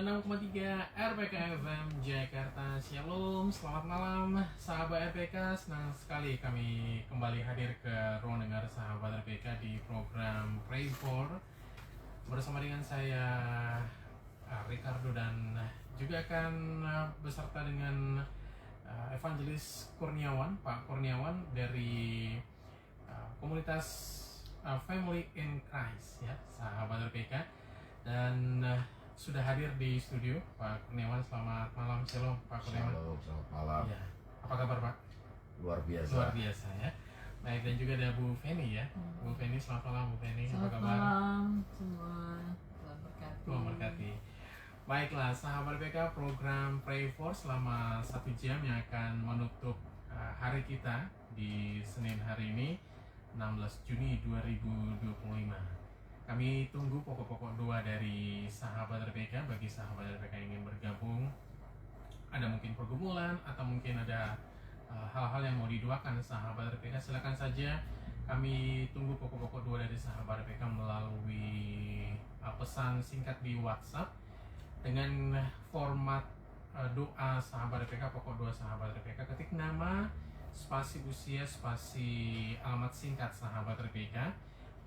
96,3 RPK FM Jakarta. Shalom, selamat malam sahabat RPK. Senang sekali kami kembali hadir ke ruang dengar sahabat RPK di program Pray For bersama dengan saya Ricardo, dan juga akan beserta dengan Evangelis Kurniawan, Pak Kurniawan dari komunitas Family in Christ, ya sahabat RPK. Dan sudah hadir di studio Pak Kurniawan. Selamat malam. Shalom Pak Kurniawan. Shalom, selamat malam. Ya. Apa kabar Pak? Luar biasa. Luar biasa ya. Baik, dan juga ada Bu Feni ya. Bu Feni, selamat malam Bu Feni. Apa Selamat kabar? malam semua. Tuhan berkati. Tuhan berkati. Baiklah sahabat RPK, program Pray For selama 1 jam yang akan menutup hari kita di Senin hari ini 16 Juni 2025. Kami tunggu pokok-pokok doa dari sahabat RPK. Bagi sahabat RPK yang ingin bergabung, ada mungkin pergumulan atau mungkin ada hal-hal yang mau didoakan sahabat RPK, silakan saja. Kami tunggu pokok-pokok doa dari sahabat RPK melalui pesan singkat di WhatsApp dengan format doa sahabat RPK, pokok doa sahabat RPK. Ketik nama, spasi usia, spasi alamat singkat sahabat RPK,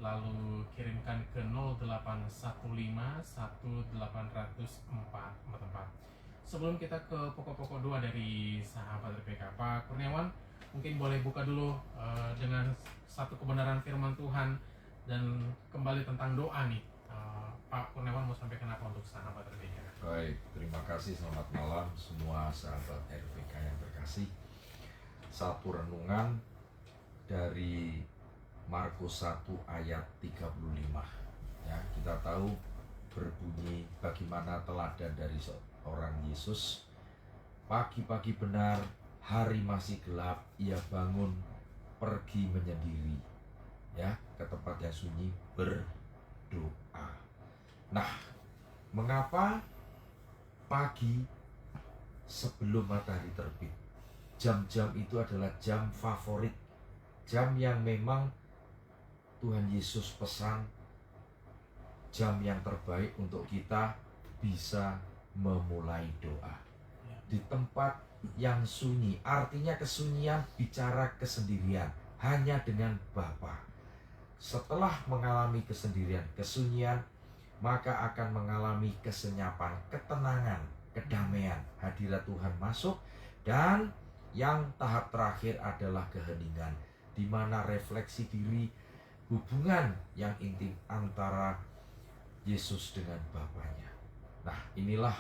lalu kirimkan ke 0815 1804 Sebelum kita ke pokok-pokok doa dari sahabat RPK, Pak Kurniawan mungkin boleh buka dulu dengan satu kebenaran firman Tuhan dan kembali tentang doa nih. Pak Kurniawan mau sampaikan apa untuk sahabat RPK? Baik, terima kasih. Selamat malam semua sahabat RPK yang terkasih. Satu renungan dari Markus 1 ayat 35. Ya, kita tahu berbunyi bagaimana teladan dari seorang Yesus. Pagi-pagi benar, hari masih gelap, ia bangun pergi menyendiri, ya, ke tempat yang sunyi berdoa. Nah, mengapa pagi sebelum matahari terbit? Jam-jam itu adalah jam favorit, jam yang memang Tuhan Yesus pesan, jam yang terbaik untuk kita bisa memulai doa di tempat yang sunyi. Artinya kesunyian bicara kesendirian, hanya dengan Bapa. Setelah mengalami kesendirian, kesunyian, maka akan mengalami kesenyapan, ketenangan, kedamaian. Hadirat Tuhan masuk, dan yang tahap terakhir adalah keheningan, di mana refleksi diri, hubungan yang intim antara Yesus dengan Bapaknya. Nah, inilah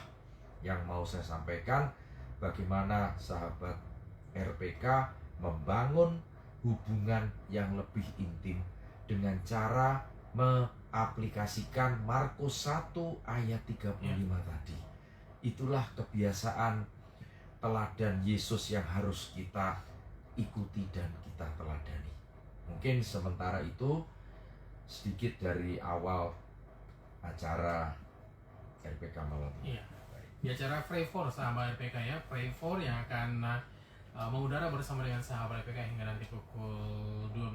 yang mau saya sampaikan, bagaimana sahabat RPK membangun hubungan yang lebih intim dengan cara mengaplikasikan Markus 1 ayat 35 tadi. Itulah kebiasaan teladan Yesus yang harus kita ikuti dan kita teladani. Mungkin sementara itu sedikit dari awal acara RPK malam ini. Iya. Di acara Pray For sahabat RPK ya, Pray For yang akan mengudara bersama dengan sahabat RPK hingga nanti pukul 12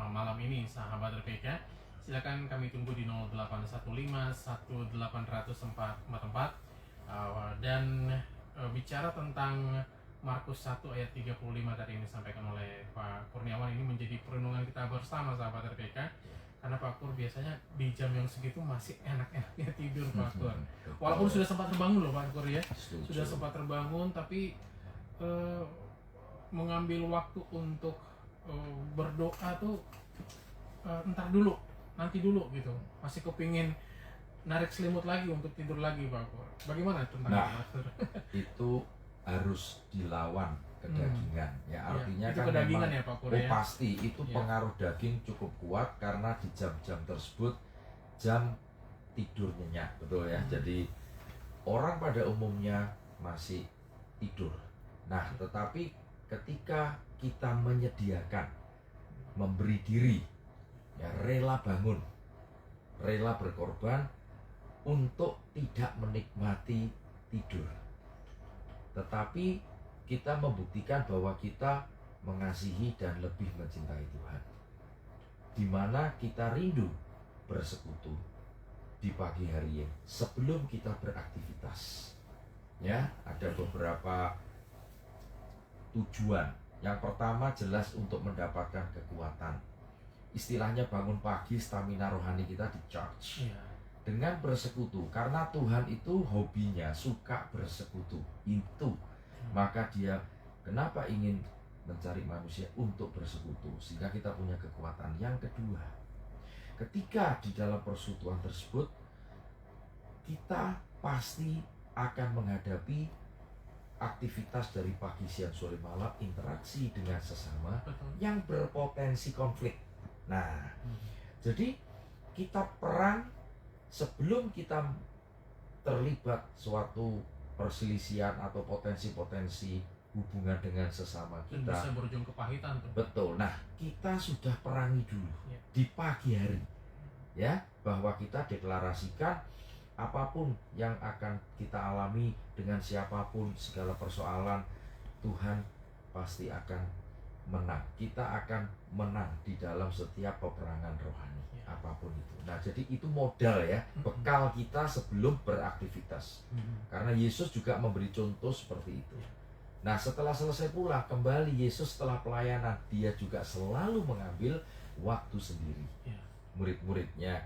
malam ini sahabat RPK. Silakan kami tunggu di 0815 1804 dan bicara tentang Markus 1 ayat 35 tadi yang disampaikan oleh Pak Kurniawan, ini menjadi perenungan kita bersama sahabat RPK. Karena Pak Kur biasanya di jam yang segitu masih enak-enaknya tidur Pak Kur. Walaupun sudah sempat terbangun loh Pak Kur ya. Sudah sempat terbangun, tapi mengambil waktu untuk berdoa tuh entar dulu, nanti dulu gitu. Masih kepingin narik selimut lagi untuk tidur lagi Pak Kur. Bagaimana tentang itu? Itu harus dilawan kedagingan, ya, artinya itu kan kedagingan memang, ya Pak Kur ya? pasti itu pengaruh daging cukup kuat, karena di jam-jam tersebut jam tidur nyenyak, betul ya. Jadi orang pada umumnya masih tidur. Nah, tetapi ketika kita menyediakan, memberi diri, ya, rela bangun, rela berkorban untuk tidak menikmati tidur, tetapi kita membuktikan bahwa kita mengasihi dan lebih mencintai Tuhan, di mana kita rindu bersekutu di pagi hari sebelum kita beraktivitas. aktivitas. Ya, ada beberapa tujuan. Yang pertama jelas untuk mendapatkan kekuatan. Istilahnya bangun pagi, stamina rohani kita di-charge Iya. dengan bersekutu. Karena Tuhan itu hobinya suka bersekutu. Itu maka dia kenapa ingin mencari manusia untuk bersekutu, sehingga kita punya kekuatan. Yang kedua, ketika di dalam persekutuan tersebut kita pasti akan menghadapi aktivitas dari pagi, siang, sore, malam, interaksi dengan sesama Betul. yang berpotensi konflik. Nah, jadi kita perang sebelum kita terlibat suatu perselisihan atau potensi-potensi hubungan dengan sesama Dan kita. bisa berujung kepahitan tuh. Betul. Nah, kita sudah perangi dulu Ya. di pagi hari, ya, bahwa kita deklarasikan apapun yang akan kita alami dengan siapapun, segala persoalan, Tuhan pasti akan menang. Kita akan menang di dalam setiap peperangan rohani, Ya. apapun itu. Nah, jadi itu modal ya, bekal kita sebelum beraktivitas. Karena Yesus juga memberi contoh seperti itu. Nah, setelah selesai pula, kembali Yesus setelah pelayanan, dia juga selalu mengambil waktu sendiri. Ya. Murid-muridnya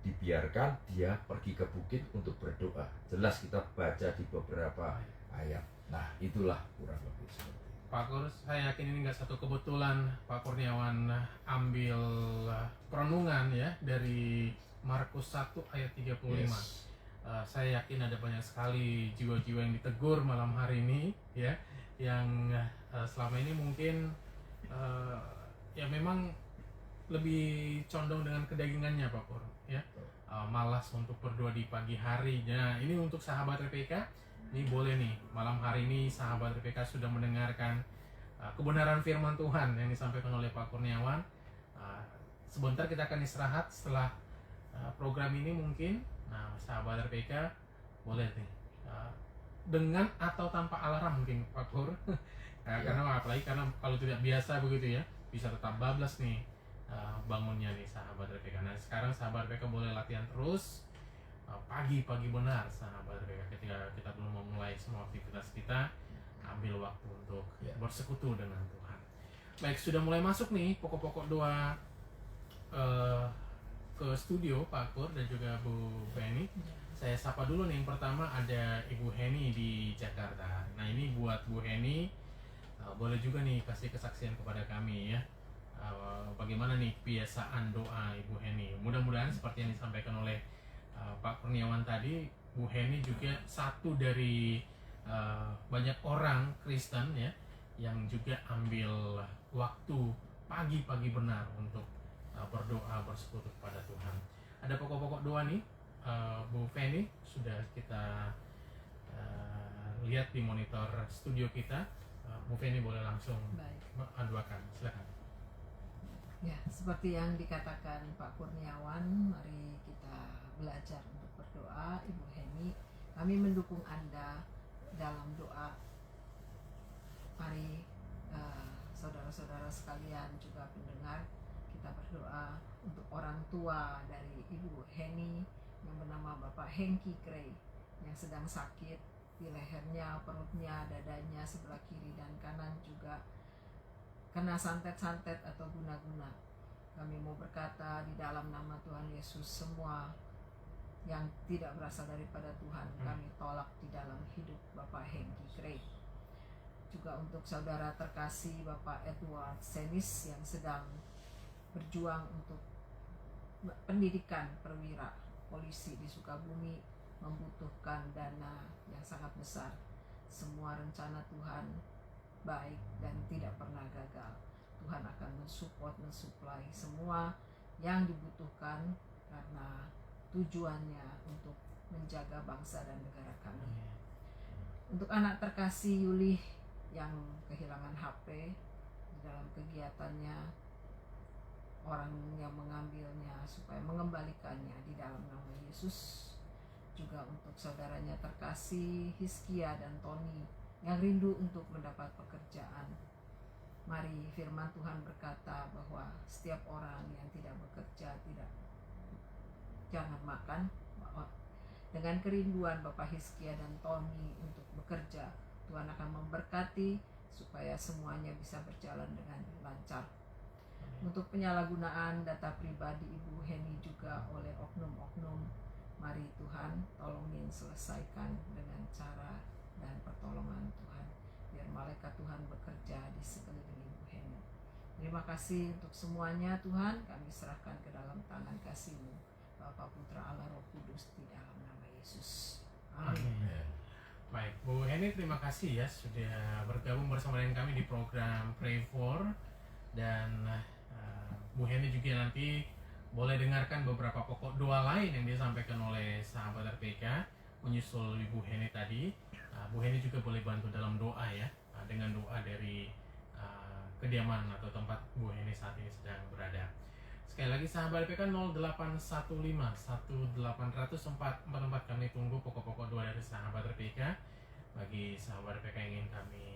dibiarkan dia pergi ke bukit untuk berdoa. Jelas kita baca di beberapa ayat. Nah, itulah kurang lebih seperti itu. Pak Kur, saya yakin ini nggak satu kebetulan Pak Kurniawan ambil perenungan ya dari Markus 1 ayat 35. Yes. Saya yakin ada banyak sekali jiwa-jiwa yang ditegur malam hari ini ya, yang selama ini mungkin ya memang lebih condong dengan kedagingannya Pak Kur ya, malas untuk berdoa di pagi hari. Nah, ini untuk sahabat RPK, ini boleh nih malam hari ini sahabat RPK sudah mendengarkan kebenaran firman Tuhan yang disampaikan oleh Pak Kurniawan. Sebentar kita akan istirahat setelah program ini mungkin. Nah, sahabat RPK boleh nih dengan atau tanpa alarm mungkin Pak Kur. Karena apalagi karena kalau tidak biasa begitu ya, bisa tetap bablas nih bangunnya nih sahabat RPK. Nah, sekarang sahabat RPK boleh latihan terus pagi-pagi benar sahabat RPK. Ketika kita belum memulai semua aktivitas kita, ambil waktu untuk bersekutu dengan Tuhan. Baik, sudah mulai masuk nih pokok-pokok doa ke studio Pak Kur dan juga Bu Penny. Saya sapa dulu nih, yang pertama ada Ibu Heni di Jakarta. Nah, ini buat Bu Heni, boleh juga nih kasih kesaksian kepada kami ya. Bagaimana nih kebiasaan doa Ibu Heni? Mudah-mudahan seperti yang disampaikan oleh Pak Kurniawan tadi, Bu Heni juga satu dari banyak orang Kristen ya yang juga ambil waktu pagi-pagi benar untuk berdoa bersekutu kepada Tuhan. Ada pokok-pokok doa nih, Bu Feni sudah kita lihat di monitor studio kita. Bu Feni boleh langsung aduakan, silakan. Ya, seperti yang dikatakan Pak Kurniawan, mari kita belajar untuk berdoa. Ibu Heni, kami mendukung Anda dalam doa. Mari saudara-saudara sekalian juga pendengar, kita berdoa untuk orang tua dari Ibu Heni yang bernama Bapak Hengki Krey yang sedang sakit di lehernya, perutnya, dadanya sebelah kiri dan kanan juga kena santet-santet atau guna-guna. Kami mau berkata di dalam nama Tuhan Yesus, semua yang tidak berasal daripada Tuhan kami tolak di dalam hidup Bapak Hengki Krey. Juga untuk saudara terkasih Bapak Edward Senis yang sedang berjuang untuk pendidikan perwira polisi di Sukabumi, membutuhkan dana yang sangat besar. Semua rencana Tuhan baik dan tidak pernah gagal. Tuhan akan mensupport, mensuplai semua yang dibutuhkan karena tujuannya untuk menjaga bangsa dan negara kami. Untuk anak terkasih Yuli yang kehilangan HP di dalam kegiatannya, orang yang mengambilnya supaya mengembalikannya di dalam nama Yesus. Juga untuk saudaranya terkasih Hiskia dan Tony yang rindu untuk mendapat pekerjaan. Mari firman Tuhan berkata bahwa setiap orang yang tidak bekerja jangan makan. Dengan kerinduan Bapak Hizkia dan Tommy untuk bekerja, Tuhan akan memberkati supaya semuanya bisa berjalan dengan lancar. Untuk penyalahgunaan data pribadi Ibu Heni juga oleh oknum-oknum, mari Tuhan tolongin selesaikan dengan cara dan pertolongan Tuhan, biar malaikat Tuhan bekerja di sekeliling Ibu Heni. Terima kasih untuk semuanya Tuhan, kami serahkan ke dalam tangan kasih-Mu, Bapa, Putra, Allah, Roh Kudus, di dalam nama Yesus. Amin. Baik, Bu Heni, terima kasih ya sudah bergabung bersama dengan kami di program Pray For. Dan Bu Heni juga nanti boleh dengarkan beberapa pokok doa lain yang disampaikan oleh sahabat RPK menyusul Ibu Heni tadi. Bu Heni juga boleh bantu dalam doa ya, dengan doa dari kediaman atau tempat Bu Heni saat ini sedang berada. Sekali lagi sahabat RPK 0815 1800444, kami tunggu pokok-pokok doa dari sahabat RPK bagi sahabat RPK yang ingin kami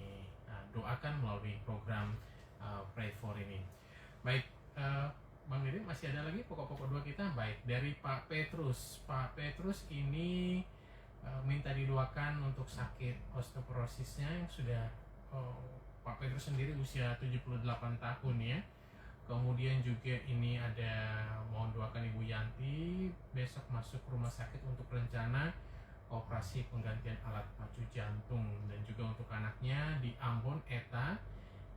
doakan melalui program Pray For ini. Baik, Bang Dede, masih ada lagi pokok-pokok doa kita. Baik, dari Pak Petrus. Pak Petrus ini minta didoakan untuk sakit osteoporosisnya yang sudah Pak Petrus sendiri usia 78 tahun ya. Kemudian juga ini ada mohon doakan Ibu Yanti besok masuk rumah sakit untuk rencana operasi penggantian alat pacu jantung, dan juga untuk anaknya di Ambon Eta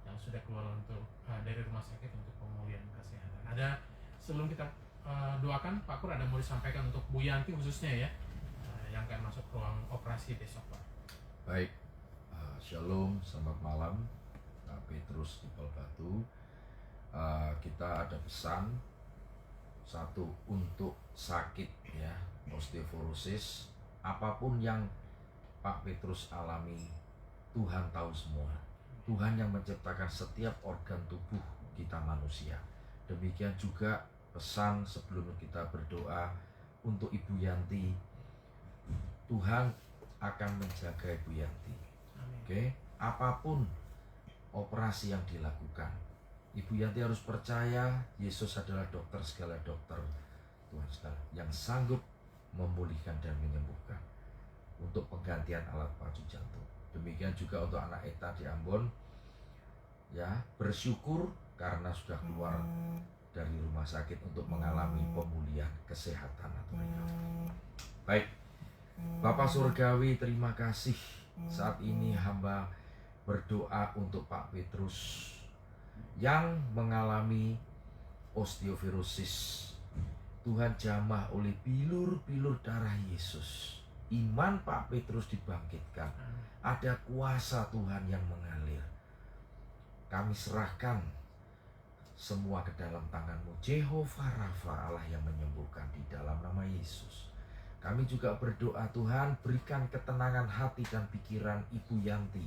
yang sudah keluar untuk dari rumah sakit untuk pemulihan kesehatan. Ada sebelum kita doakan Pak Kur, ada mau disampaikan untuk Bu Yanti khususnya ya yang akan masuk ruang operasi besok Pak. Baik, Shalom, selamat malam Pak Petrus di Palbatu. Kita ada pesan satu untuk sakit ya, osteoporosis, apapun yang Pak Petrus alami, Tuhan tahu semua. Tuhan yang menciptakan setiap organ tubuh kita manusia. Demikian juga pesan sebelum kita berdoa untuk Ibu Yanti. Tuhan akan menjaga Ibu Yanti. Oke, apapun operasi yang dilakukan, Ibu Yanti harus percaya Yesus adalah dokter segala dokter, Tuhan segala, yang sanggup memulihkan dan menyembuhkan untuk penggantian alat pacu jantung. Demikian juga untuk anak Eta di Ambon, ya, bersyukur karena sudah keluar dari rumah sakit untuk mengalami pemulihan kesehatan atau recovery. Baik, Bapak Surgawi, terima kasih. Saat ini hamba berdoa untuk Pak Petrus yang mengalami osteoporosis. Tuhan jamah oleh bilur-bilur darah Yesus. Iman Pak Petrus dibangkitkan. Ada kuasa Tuhan yang mengalir. Kami serahkan semua ke dalam tangan-Mu, Jehovah Rafa, Allah yang menyembuhkan, di dalam nama Yesus. Kami juga berdoa Tuhan, berikan ketenangan hati dan pikiran Ibu Yanti.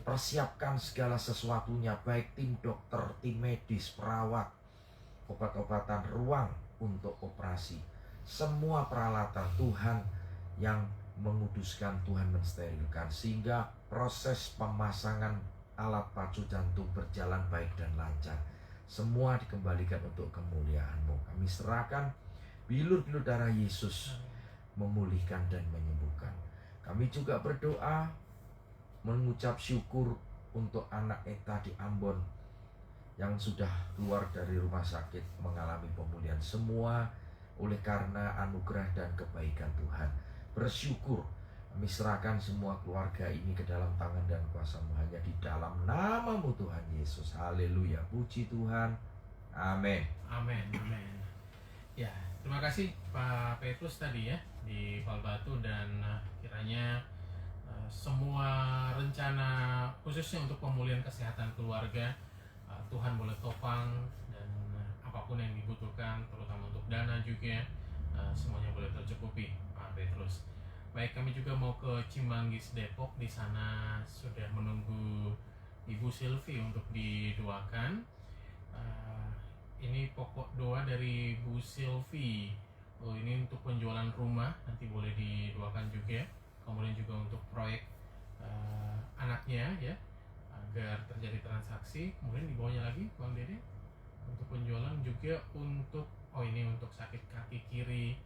Persiapkan segala sesuatunya, baik tim dokter, tim medis, perawat, obat-obatan, ruang untuk operasi. Semua peralatan Tuhan yang menguduskan, Tuhan mensterilkan, sehingga proses pemasangan alat pacu jantung berjalan baik dan lancar. Semua dikembalikan untuk kemuliaan-Mu. Kami serahkan bilur-bilur darah Yesus memulihkan dan menyembuhkan. Kami juga berdoa mengucap syukur untuk anak Eta di Ambon yang sudah keluar dari rumah sakit mengalami pemulihan, semua oleh karena anugerah dan kebaikan Tuhan. Bersyukur, kami serahkan semua keluarga ini ke dalam tangan dan kuasa-Mu hanya di dalam nama-Mu Tuhan Yesus. Haleluya, puji Tuhan. Amin. Amin. Amin. Ya, terima kasih Pak Petrus tadi ya di Palbatu, dan kiranya semua rencana khususnya untuk pemulihan kesehatan keluarga Tuhan boleh topang, dan apapun yang dibutuhkan terutama untuk dana juga semuanya boleh tercukupi Pak Petrus. Baik, kami juga mau ke Cimanggis Depok, di sana sudah menunggu Ibu Silvi untuk didoakan. Ini pokok doa dari Bu Silvi. Ini untuk penjualan rumah, nanti boleh didoakan juga. Kemudian juga untuk proyek anaknya ya, agar terjadi transaksi. Kemudian di bawahnya lagi Bang Dede untuk penjualan juga, untuk ini untuk sakit kaki kiri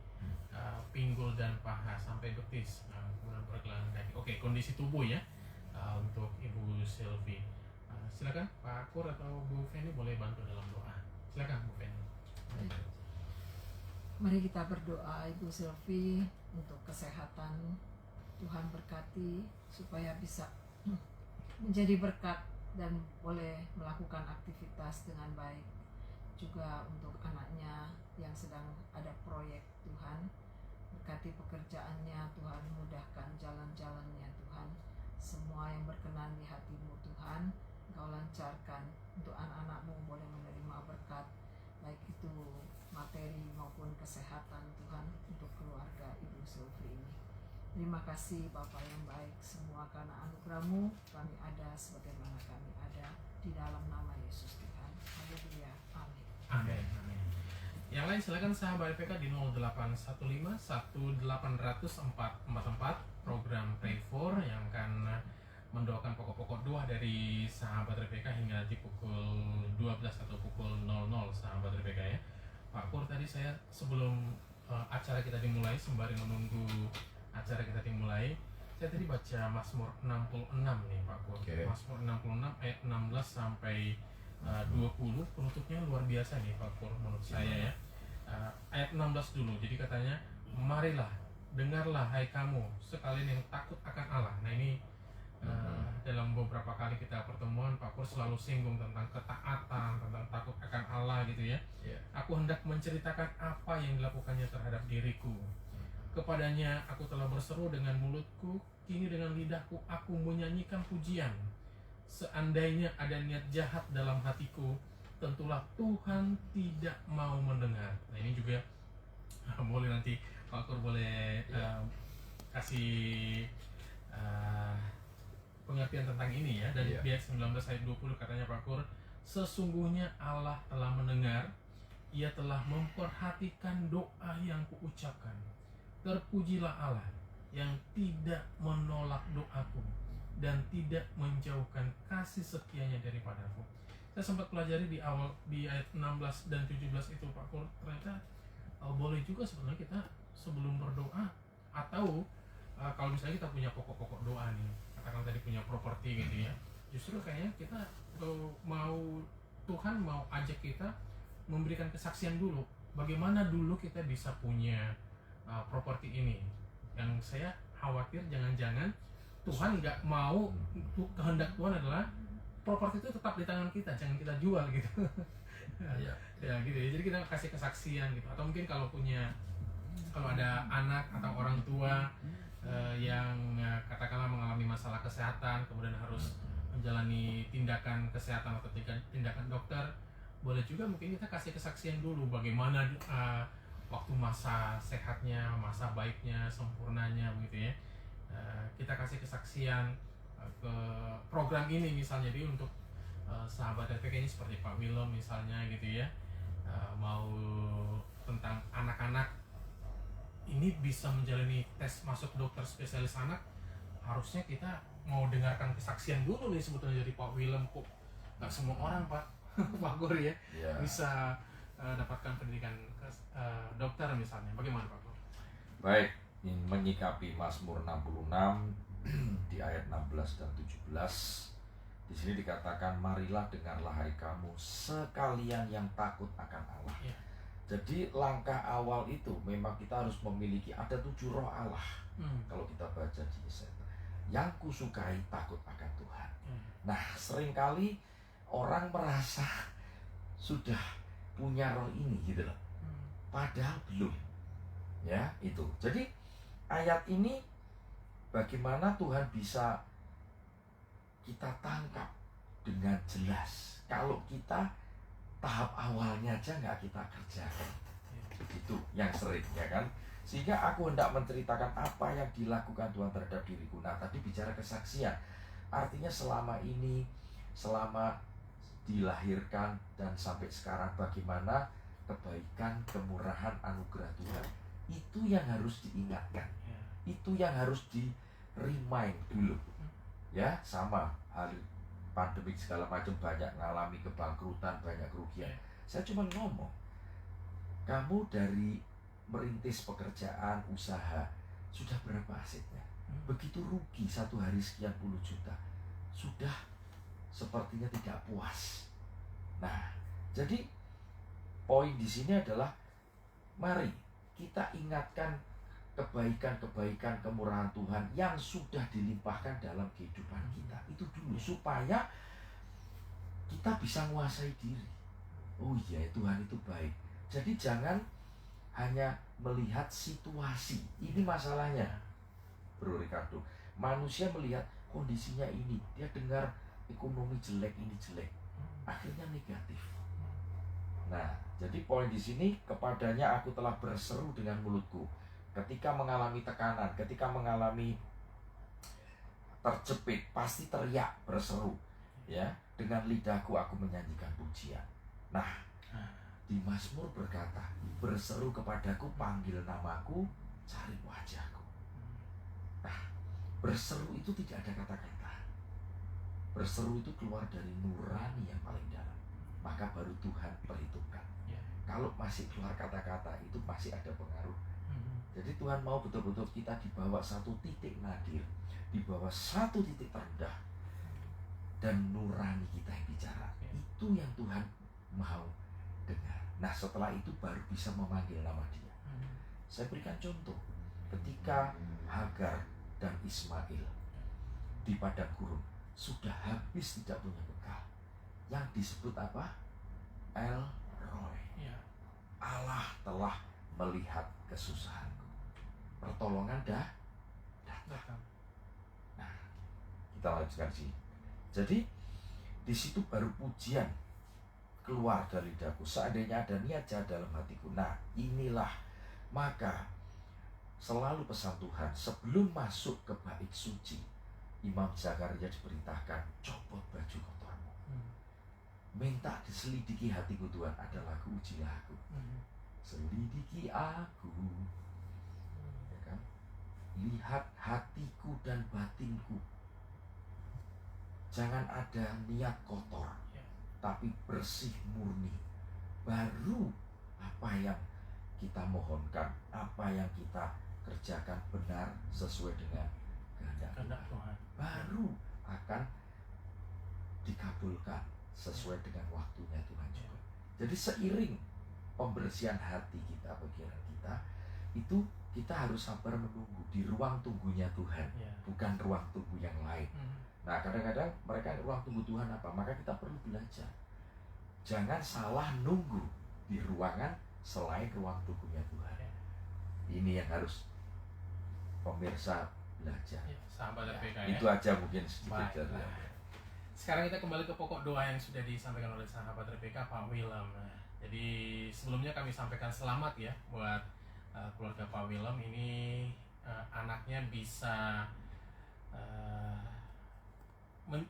pinggul dan paha sampai betis, kemudian pergelangan kaki. Oke, kondisi tubuh ya untuk Ibu Sylvie. Silakan Pak Akur atau Bu Feni boleh bantu dalam doa. Silakan Bu Feni. Mari kita berdoa Ibu Sylvie untuk kesehatan. Tuhan berkati supaya bisa menjadi berkat dan boleh melakukan aktivitas dengan baik. Juga untuk anaknya yang sedang ada proyek, Tuhan berkati pekerjaannya, Tuhan mudahkan jalan-jalannya, Tuhan. Semua yang berkenan di hati-Mu, Tuhan Engkau lancarkan untuk anak-anak-Mu boleh menerima berkat, baik itu materi maupun kesehatan, Tuhan, untuk keluarga Ibu Sylvie ini. Terima kasih Bapa yang baik, semua karena anugerah-Mu kami ada sebagaimana kami ada, di dalam nama Yesus Tuhan. Haleluya. Amin. Amin. Amin. Yang lain silakan sahabat PK di 0815 1800444 program Pray For yang akan mendoakan pokok-pokok doa dari sahabat RPK hingga nanti pukul 12 atau pukul 00 sahabat RPK ya. Pak Pur, tadi saya sebelum acara kita dimulai, sembari menunggu acara kita dimulai, saya tadi baca Mazmur 66 nih Pak Pur. Oke. Mazmur 66 ayat 16 sampai 20, penutupnya luar biasa nih Pak Pur menurut saya ya. Ayat 16 dulu, jadi katanya, marilah, dengarlah hai kamu sekalian yang takut akan Allah. Nah ini dalam beberapa kali kita pertemuan Pak Pur selalu singgung tentang ketaatan, tentang takut akan Allah gitu ya. Aku hendak menceritakan apa yang dilakukannya terhadap diriku. Kepadanya aku telah berseru dengan mulutku, kini dengan lidahku aku menyanyikan pujian. Seandainya ada niat jahat dalam hatiku, tentulah Tuhan tidak mau mendengar. Nah ini juga boleh nanti Pak Pur boleh kasih pengertian tentang ini ya. Dari ayat 19 ayat 20 katanya Pak Pur, sesungguhnya Allah telah mendengar, Ia telah memperhatikan doa yang kuucapkan. Terpujilah Allah yang tidak menolak doaku dan tidak menjauhkan kasih setianya daripadaku. Saya sempat pelajari di awal di ayat 16 dan 17 itu Pak Pur, ternyata boleh juga sebenarnya kita sebelum berdoa atau kalau misalnya kita punya pokok-pokok doa nih, katakan tadi punya properti gitu ya, justru kayaknya kita mau Tuhan mau ajak kita memberikan kesaksian dulu, bagaimana dulu kita bisa punya properti ini. Yang saya khawatir jangan-jangan Tuhan nggak mau, kehendak Tuhan adalah properti itu tetap di tangan kita, jangan kita jual gitu. Ya gitu ya, jadi kita kasih kesaksian gitu. Atau mungkin kalau ada anak atau orang tua yang katakanlah mengalami masalah kesehatan, kemudian harus menjalani tindakan kesehatan atau tindakan dokter, boleh juga mungkin kita kasih kesaksian dulu bagaimana waktu masa sehatnya, masa baiknya, sempurnanya begitu ya. Kita kasih kesaksian ke program ini misalnya, jadi untuk sahabat RPK ini seperti Pak Willem misalnya gitu ya, mau tentang anak-anak ini bisa menjalani tes masuk dokter spesialis anak, harusnya kita mau dengarkan kesaksian dulu nih sebetulnya dari Pak Willem. Kok nggak semua orang Pak Pak Gor ya bisa dapatkan pendidikan dokter misalnya, bagaimana Pak Gor? Baik, ini menyikapi Mazmur 66 di ayat 16 dan 17. Di sini dikatakan, marilah dengarlah hai kamu sekalian yang takut akan Allah. Jadi langkah awal itu memang kita harus memiliki, ada 7 roh Allah. Kalau kita baca di Yesaya, yang kusukai takut akan Tuhan. Nah, seringkali orang merasa sudah punya roh ini gitu loh, padahal belum. Ya, itu. Jadi ayat ini bagaimana Tuhan bisa kita tangkap dengan jelas kalau kita tahap awalnya aja nggak kita kerjakan. Itu yang sering ya kan. Sehingga aku hendak menceritakan apa yang dilakukan Tuhan terhadap diriku. Nah tadi bicara kesaksian, artinya selama ini, selama dilahirkan dan sampai sekarang bagaimana kebaikan, kemurahan, anugerah Tuhan, itu yang harus diingatkan, itu yang harus di remind dulu. Ya sama hal pandemik segala macam, banyak ngalami kebangkrutan, banyak kerugian. Saya cuma ngomong, kamu dari merintis pekerjaan, usaha, sudah berapa asetnya? Begitu rugi 1 hari sekian puluh juta, sudah sepertinya tidak puas. Nah, jadi poin di sini adalah mari kita ingatkan kebaikan-kebaikan kemurahan Tuhan yang sudah dilimpahkan dalam kehidupan kita. Itu dulu supaya kita bisa menguasai diri. Oh iya, Tuhan itu baik. Jadi jangan hanya melihat situasi. Ini masalahnya, Bro Ricardo. Manusia melihat kondisinya ini, dia dengar ekonomi jelek, ini jelek, akhirnya negatif. Nah, jadi poin di sini, kepadanya aku telah berseru dengan mulutku. Ketika mengalami tekanan, ketika mengalami terjepit, pasti teriak, berseru, ya. Dengan lidahku aku menyanyikan pujian. Nah, di Mazmur berkata, berseru kepadaku, panggil namaku, cari wajahku. Nah, berseru itu tidak ada kata-kata. Berseru itu keluar dari nurani yang paling dalam. Maka baru Tuhan perhitungkan. Kalau masih keluar kata-kata, itu masih ada pengaruh. Jadi Tuhan mau betul-betul kita di bawah satu titik nadir, di bawah satu titik terendah, dan nurani kita yang bicara. Itu yang Tuhan mau dengar. Nah, setelah itu baru bisa memanggil nama Dia. Saya berikan contoh. Ketika Hagar dan Ismail di padang gurun sudah habis tidak punya bekal, yang disebut apa? El Roy. Allah telah melihat kesusahanku. Pertolongan dah datang. Nah, kita lanjutkan sini. Jadi di situ baru pujian keluar dari lidahku. Seandainya ada niat jahat dalam hatiku. Nah, inilah maka selalu pesan Tuhan sebelum masuk ke bait suci, Imam Zakaria diperintahkan copot baju kotormu. Minta diselidiki hatiku Tuhan. Ada lagu ujilah aku. Selidiki aku, ya kan? Lihat hatiku dan batinku. Jangan ada niat kotor, tapi bersih murni. Baru apa yang kita mohonkan, apa yang kita kerjakan benar sesuai dengan kehendak Tuhan, baru akan dikabulkan sesuai dengan waktunya Tuhan juga. Jadi seiring pembersihan hati kita, pikiran kita, itu kita harus sabar menunggu di ruang tunggunya Tuhan, bukan ruang tunggu yang lain. Nah, kadang-kadang mereka ruang tunggu Tuhan apa? Maka kita perlu belajar. Jangan salah nunggu di ruangan selain ruang tunggunya Tuhan. Ini yang harus pemirsa belajar. Sahabat RPK, itu aja mungkin sedikit. Sekarang kita kembali ke pokok doa yang sudah disampaikan oleh sahabat RPK, Pak Willem. Jadi sebelumnya kami sampaikan selamat ya buat keluarga Pak Willem. Ini anaknya bisa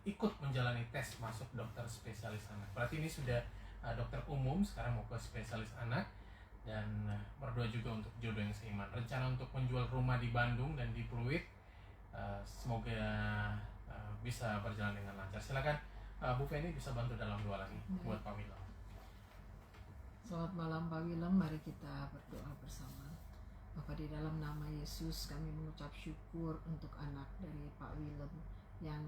ikut menjalani tes masuk dokter spesialis anak. Berarti ini sudah dokter umum, sekarang mau ke spesialis anak. Dan berdoa juga untuk jodoh yang seiman. Rencana untuk menjual rumah di Bandung dan di Pluit, semoga bisa berjalan dengan lancar. Silakan Bu Feni bisa bantu dalam doa lagi buat Pak Willem. Selamat malam Pak Willem, mari kita berdoa bersama. Bapa, di dalam nama Yesus kami mengucap syukur untuk anak dari Pak Willem yang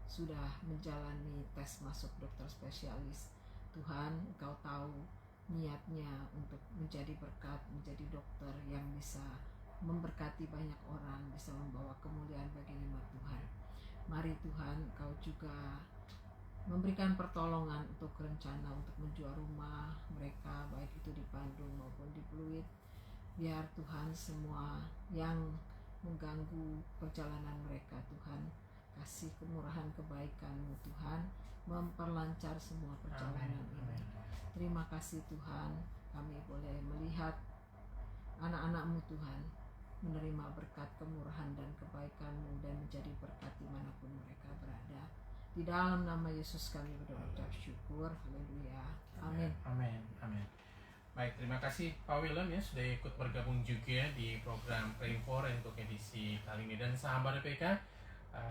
sudah menjalani tes masuk dokter spesialis. Tuhan, Engkau tahu niatnya untuk menjadi berkat, menjadi dokter yang bisa memberkati banyak orang, bisa membawa kemuliaan bagi nama Tuhan. Mari Tuhan, Engkau juga memberikan pertolongan untuk rencana untuk menjual rumah mereka, baik itu di Bandung maupun di Pluit. Biar Tuhan semua yang mengganggu perjalanan mereka, Tuhan kasih kemurahan kebaikan-Mu Tuhan, memperlancar semua perjalanan ini. Terima kasih Tuhan, kami boleh melihat anak-anak-Mu Tuhan menerima berkat kemurahan dan kebaikan-Mu dan menjadi berkat dimanapun mereka berada. Di dalam nama Yesus kami berdoa syukur. Haleluya. Amin. Amin. Amin. Baik, terima kasih Pak Willem ya sudah ikut bergabung juga di program Praying for untuk edisi kali ini. Dan sahabat RPK,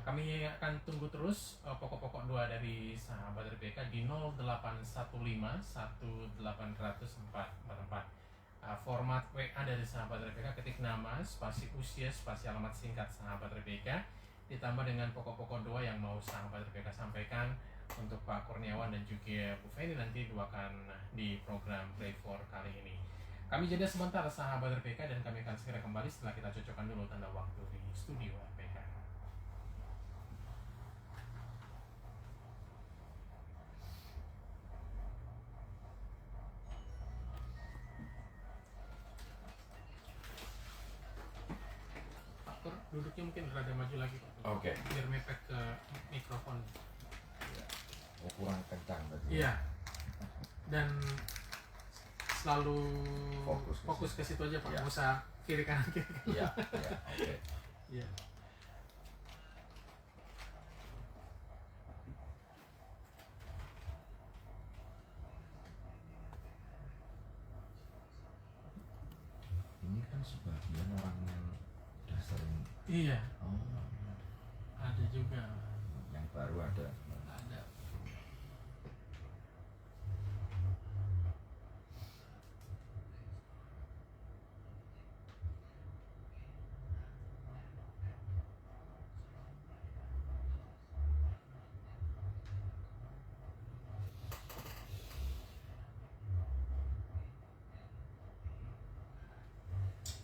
kami akan tunggu terus pokok-pokok doa dari sahabat RPK di 0815 1800 444. format WA dari sahabat Rebecca, ketik nama, spasi usia, spasi alamat singkat sahabat Rebecca, ditambah dengan pokok-pokok doa yang mau sahabat Rebecca sampaikan untuk Pak Kurniawan dan juga Bu Feni nanti doakan di program Pray for kali ini. Kami jeda sebentar sahabat Rebecca dan kami akan segera kembali setelah kita cocokkan dulu tanda waktu di studio Rebecca. Pak Kur, duduknya mungkin rada maju lagi Pak. Oke. Biar mepet ke mikrofon. Oh, kurang kencang tadi. Iya. Dan selalu Fokus ke situ aja Pak, Iya. nggak usah kiri kanan kiri. Iya, iya, oke. Iya. Ini kan sebagian orang yang udah sering. Iya, Oh, ada juga. yang baru ada. Ada.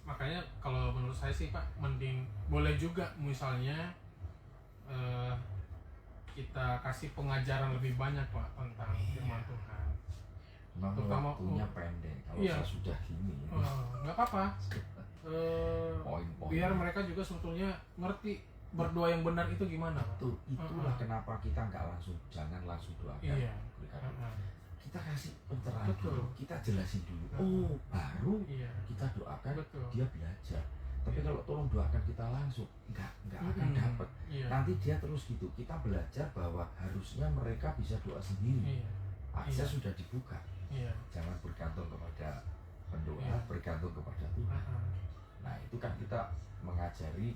Makanya kalau menurut saya sih Pak, mending boleh juga misalnya kita kasih pengajaran lebih banyak Pak tentang firman Tuhan. Memang Terutama, waktunya pendek. Kalau iya. saya sudah gini, Nggak apa-apa. poin-poin. Biar mereka juga sebetulnya ngerti berdoa yang benar itu gimana Pak. Itulah kenapa kita nggak langsung, jangan langsung doakan. Iya. Berikan. Kita kasih pencerahan Betul. dulu, kita jelasin dulu. Oh, baru Iya. kita doakan, Betul. dia belajar. Tapi kalau tolong doakan kita langsung, nggak akan dapat. Iya. Nanti dia terus gitu. Kita belajar bahwa harusnya mereka bisa doa sendiri. Iya. Akses Iya. sudah dibuka. Iya. Jangan bergantung kepada pendoa, Iya. bergantung kepada Tuhan. Nah, itu kan kita mengajari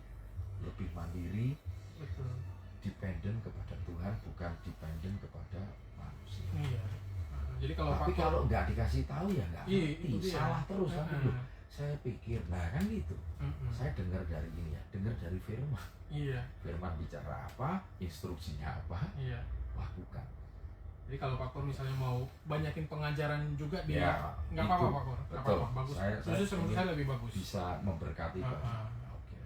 lebih mandiri, Betul. dependen kepada Tuhan, bukan dependen kepada manusia. Iya. Jadi kalau Tapi Pak, kalau nggak dikasih tahu ya nggak Iya, ngerti, itu dia. salah terus nanti loh. Saya pikir, nah kan gitu. Mm-mm. Saya dengar dari ini ya, dengar dari firman. Iya. Firman bicara apa, instruksinya apa, Iya. lakukan. Jadi kalau Pak Kur misalnya mau banyakin pengajaran juga dia Ya, nggak itu. apa-apa Pak Kur, nggak Betul. apa-apa, bagus. Saya Justru menurut ingin saya lebih bagus. Bisa memberkati Ah, banyak. ah. Oke.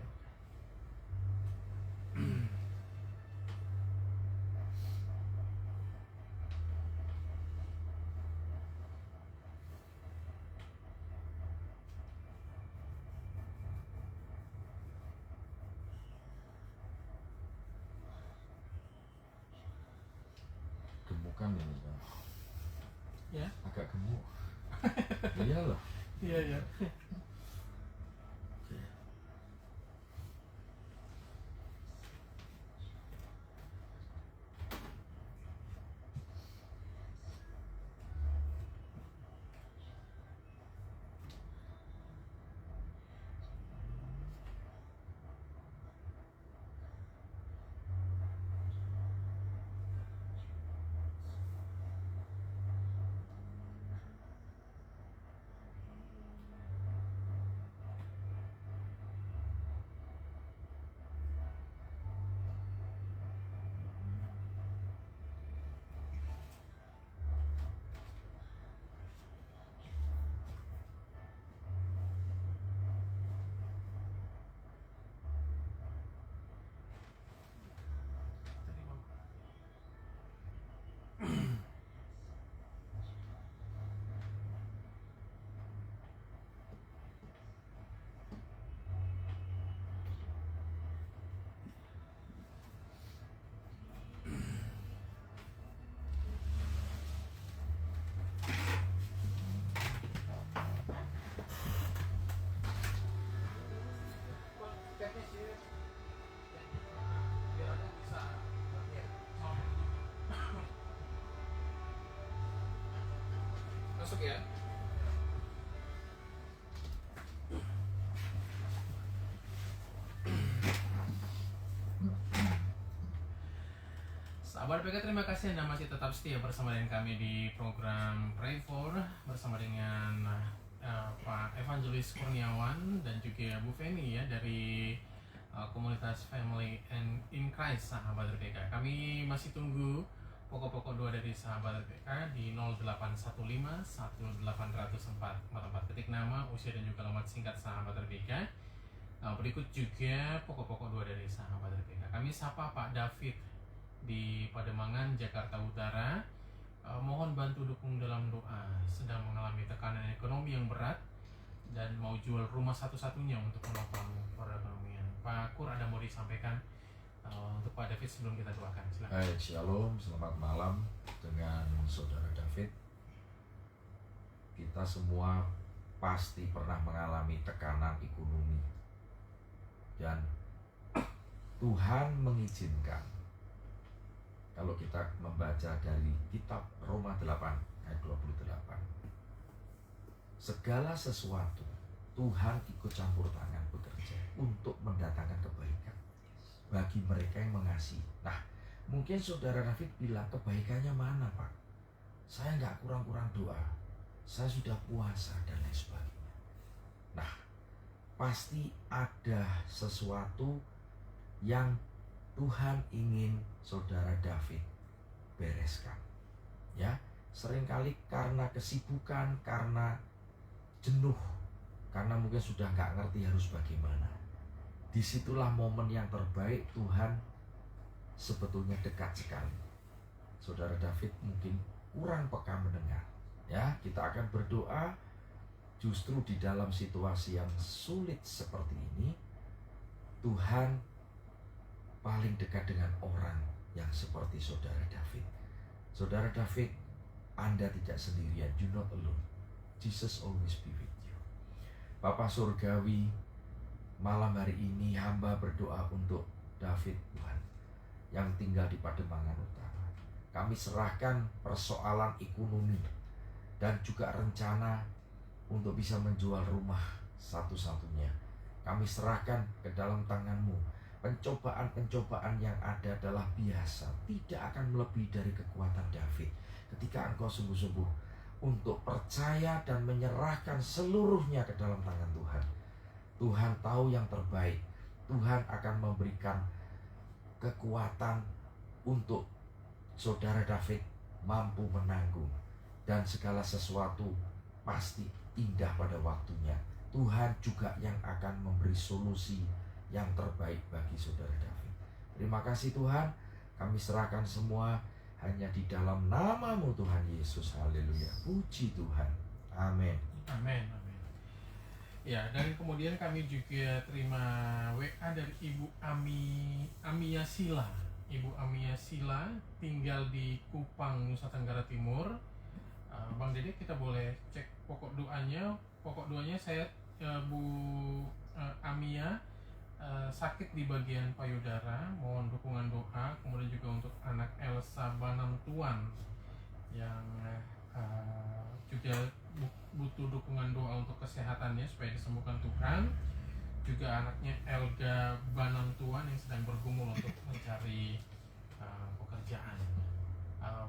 Gemukan ini kan. Ya. Agak gemuk. Iya loh. Iya, iya. Oke. Masuk ya. Sahabat PK, terima kasih Anda masih tetap setia bersama dengan kami di program Pray For bersama dengan Pak Evangelis Kurniawan dan juga Bu Feni ya dari komunitas Family and in Christ Sahabat RPK. Kami masih tunggu pokok-pokok doa dari Sahabat RPK di 0815 1800444. Ketik nama, usia dan juga alamat singkat Sahabat RPK. Berikut juga pokok-pokok doa dari Sahabat RPK. Kami sapa Pak David di Pademangan, Jakarta Utara. Mohon bantu dukung dalam doa, sedang mengalami tekanan ekonomi yang berat dan mau jual rumah satu-satunya untuk menopang perekonomian. Pak Kur, ada mau disampaikan untuk Pak David sebelum kita doakan? Silakan. Baik, shalom, selamat malam dengan saudara David. Kita semua pasti pernah mengalami tekanan ekonomi, dan Tuhan mengizinkan. Kalau kita membaca dari kitab Roma 8 ayat 28, segala sesuatu Tuhan ikut campur tangan bekerja untuk mendatangkan kebaikan bagi mereka yang mengasihi. Nah, mungkin saudara David bilang, kebaikannya mana Pak? Saya nggak kurang-kurang doa, saya sudah puasa dan lain sebagainya. Nah, pasti ada sesuatu yang Tuhan ingin saudara David bereskan. Ya, seringkali karena kesibukan, karena jenuh, karena mungkin sudah nggak ngerti harus bagaimana. Disitulah momen yang terbaik Tuhan sebetulnya dekat sekali. Saudara David mungkin kurang peka mendengar. Ya, kita akan berdoa justru di dalam situasi yang sulit seperti ini. Tuhan paling dekat dengan orang yang seperti saudara David. Saudara David, Anda tidak sendirian. You not alone. Jesus always be with you. Bapa Surgawi, malam hari ini hamba berdoa untuk David Tuhan yang tinggal di Pademangan Utara. Kami serahkan persoalan ekonomi dan juga rencana untuk bisa menjual rumah satu-satunya. Kami serahkan ke dalam tangan-Mu. Pencobaan-pencobaan yang ada adalah biasa, tidak akan melebihi dari kekuatan David. Ketika engkau sungguh-sungguh untuk percaya dan menyerahkan seluruhnya ke dalam tangan Tuhan, Tuhan tahu yang terbaik. Tuhan akan memberikan kekuatan untuk saudara David mampu menanggung, dan segala sesuatu pasti indah pada waktunya. Tuhan juga yang akan memberi solusi yang terbaik bagi saudara David. Terima kasih Tuhan, kami serahkan semua hanya di dalam nama-Mu Tuhan Yesus. Haleluya. Puji Tuhan. Amin. Amin. Amin. Ya, dan kemudian kami juga terima WA dari Ibu Amia Sila. Ibu Amia Sila tinggal di Kupang, Nusa Tenggara Timur. Bang Dede, kita boleh cek pokok doanya. Pokok doanya saya Bu Amia sakit di bagian payudara, mohon dukungan doa. Kemudian juga untuk anak Elsa Banantuan yang juga butuh dukungan doa untuk kesehatannya supaya disembuhkan Tuhan. Juga anaknya Elga Banantuan yang sedang bergumul untuk mencari pekerjaan.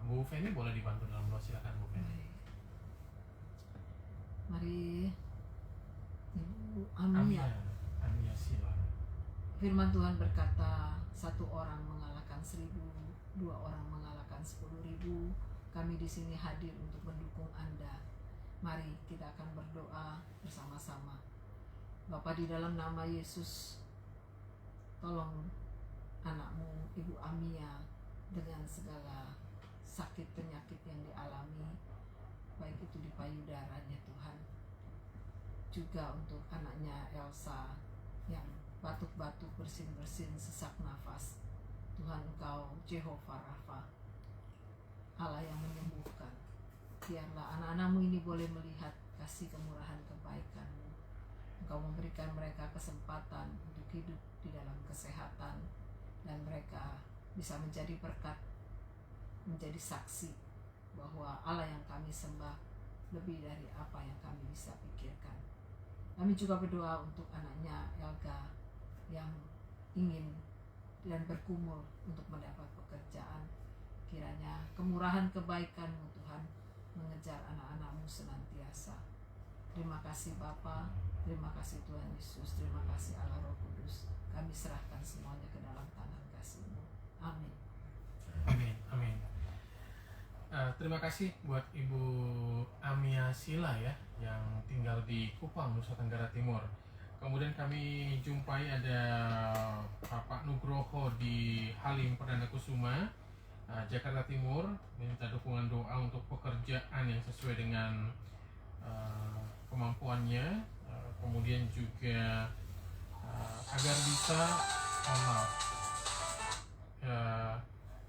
Bu Feni boleh dibantu dalam doa, silakan Bu Feni. Mari Ibu Amia. Amia Sila. Firman Tuhan berkata, 1 orang mengalahkan 1000, 2 orang mengalahkan 10.000. Kami di sini hadir untuk mendukung Anda. Mari kita akan berdoa bersama-sama. Bapa, di dalam nama Yesus, tolong anak-Mu Ibu Amia dengan segala sakit penyakit yang dialami, baik itu di payudaranya Tuhan. Juga untuk anaknya Elsa yang batuk-batuk, bersin-bersin, sesak nafas. Tuhan, Engkau Jehovah Rafa, Allah yang menyembuhkan. Biarlah anak-anak-Mu ini boleh melihat kasih kemurahan kebaikan-Mu. Engkau memberikan mereka kesempatan untuk hidup di dalam kesehatan, dan mereka bisa menjadi berkat, menjadi saksi bahwa Allah yang kami sembah lebih dari apa yang kami bisa pikirkan. Kami juga berdoa untuk anaknya Elga yang ingin dan bergumul untuk mendapat pekerjaan. Kiranya kemurahan kebaikan-Mu Tuhan mengejar anak-anak-Mu senantiasa. Terima kasih Bapa, terima kasih Tuhan Yesus, terima kasih Allah Roh Kudus. Kami serahkan semuanya ke dalam tangan kasih-Mu. Amin. Amin, amin. Terima kasih buat Ibu Amia Sila ya, yang tinggal di Kupang, Nusa Tenggara Timur. Kemudian kami jumpai ada Bapak Nugroho di Halim Perdana Kusuma, Jakarta Timur, minta dukungan doa untuk pekerjaan yang sesuai dengan kemampuannya. Kemudian juga agar bisa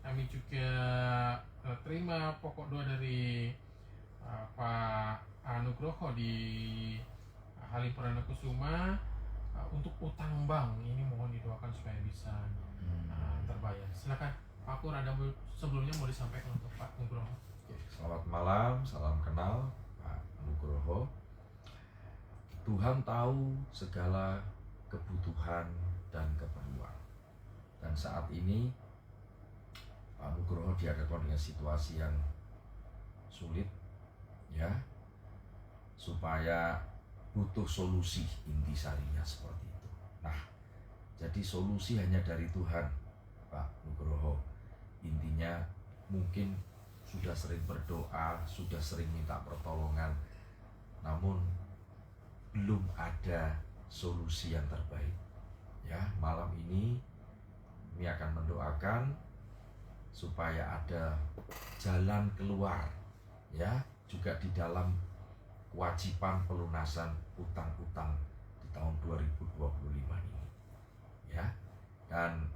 kami juga terima pokok doa dari Pak Nugroho di Halim Perdana Kusuma untuk utang bank. Ini mohon didoakan supaya bisa terbayar. Silakan Pak Pur, ada sebelumnya mau disampaikan untuk Pak Nugroho. Oke, selamat malam, salam kenal Pak Nugroho. Tuhan tahu segala kebutuhan dan keperluan. Dan saat ini Pak Nugroho dihadapkan dengan situasi yang sulit, ya, supaya butuh solusi, intisarinya seperti itu. Nah, jadi solusi hanya dari Tuhan, Pak Nugroho. Intinya mungkin sudah sering berdoa, sudah sering minta pertolongan, namun belum ada solusi yang terbaik. Ya, malam ini kami akan mendoakan supaya ada jalan keluar, ya, juga di dalam kewajiban pelunasan utang-utang di tahun 2025 ini, ya. Dan